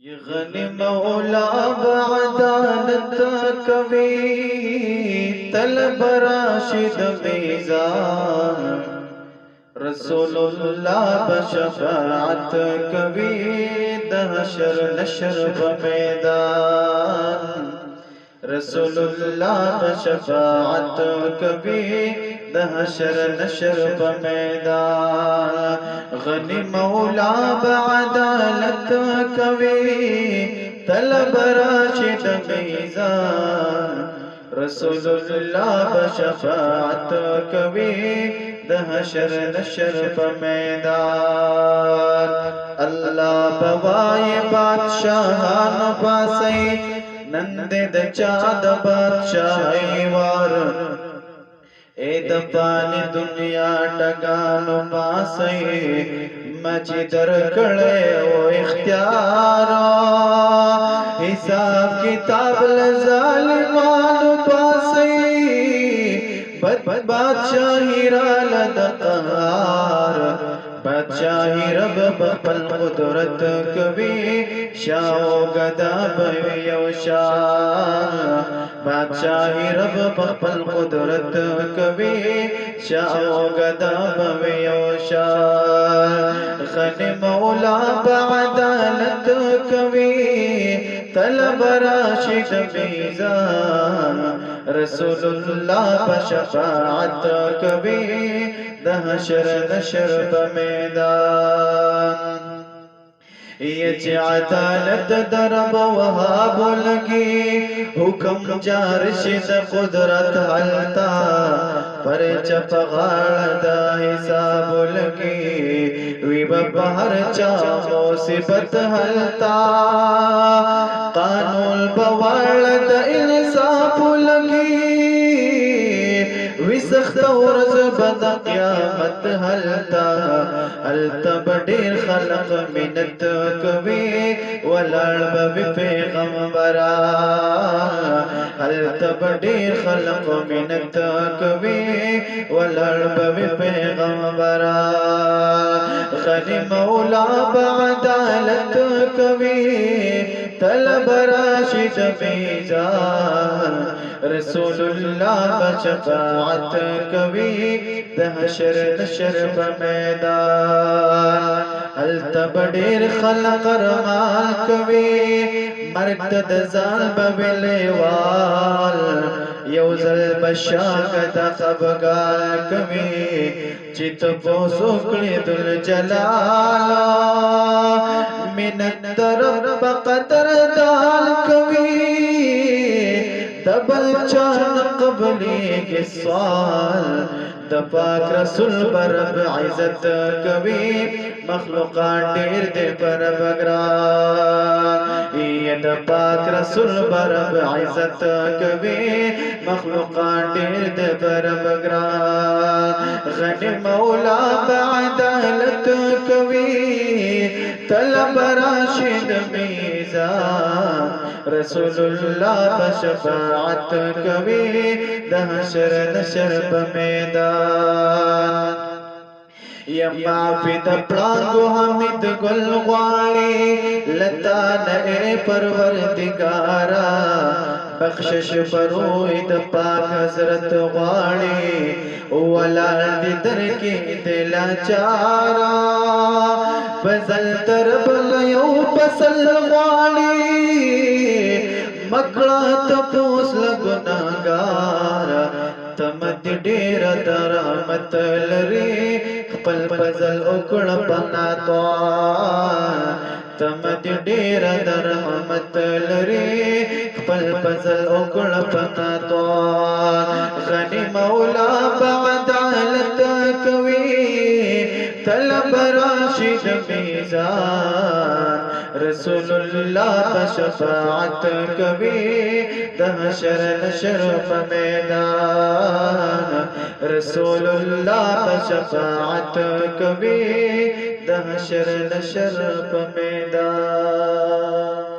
ये गनी मौला बअदालत कवी तलब राशिद मीज़ान रसूलुल्लाह बशफाअत कवी दहशर नशर बमैदान रसूलुल्लाह बशफाअत कवी दहशर नशर बमैदान गनी मौला बअदालत कवी तलब राशिद मीज़ान रसूलुल्लाह बशफाअत कवी दहशर नशर बमैदान अल्लाह बवाए बादशाहान बासई नंदे द चाद बादशाही वार ए दफानी दुनिया टगानो पासई मजिदर कड़े ओ इख्तियार हिसाब किताब ज़ालिमान पासई बद बादशाही रालद क़हार बादशाही रब बपल कुदरत कवी शाओ गदा बयोशा बादशाही रब बपल कुदरत कवी शाओ गदा बयोशा खन मौला बअदालत कवी तलब राशिद मीज़ान रसूलुल्लाह बशफाअत कवी दहशर नशर बमैदान ये अदालत दरब वहाब लगी हुक्म जारशिद कुदरत हलता पर चप गाड़ा हिसाब लगी विब बहर चामो सिबत हलता कानून बवालद इंसाफ लगी विसख्त औरज बद क़यामत हलता हलता बडीर खलक मिनत कवी वलड़ बबी पैगंबरा हलता बडीर खलक मिनत कवी वलड़ बबी पैगंबरा खनी मौला बअदालत कवी तलब राशिद मीज़ान रसूलुल्लाह बशफाअत कवी दहशर नशर बमैदान हलता बडीर खलक रमाल कवी मर्कद जाल बबिलेवाल यौजल बशागत खबगाल कवी चित पोसुकड़ी दुल जलाला मिनत रब कदर दाल कवी दबल चान कबली के सवाल दपाक रसूल बरब इज्जत कवी मखलूकात ढेर दे बरब ग्रान ये दपाक रसूल बरब इज्जत कवी मखलूकात ढेर दे बरब ग्रान गनी मौला बअदालत कवी तलब राशिद मीज़ान रसूलुल्लाह बशफाअत कवी दहशर नशर बमैदान यम्मा फिद प्रांगो हमिद गुलवाणी लता नए परवरदिगारा बख्शिश फरोइद पाक हजरत वाणी वला दर की दिला चारा फजल तरबल यो पसल वाणी मकड़ा तपोस गुनाहगार तमद डेर दरमत लरी पल पजल उकड़ पना तो तमद डेर दरमत लरी पल पजल उकड़ पना तो गनी मौला बअदालत कवी तलब राशिद मीज़ान रसूलुल्लाह बशफाअत कवी दहशर नशर बमैदान रसूलुल्लाह बशफाअत कवी दहशर नशर बमैदान।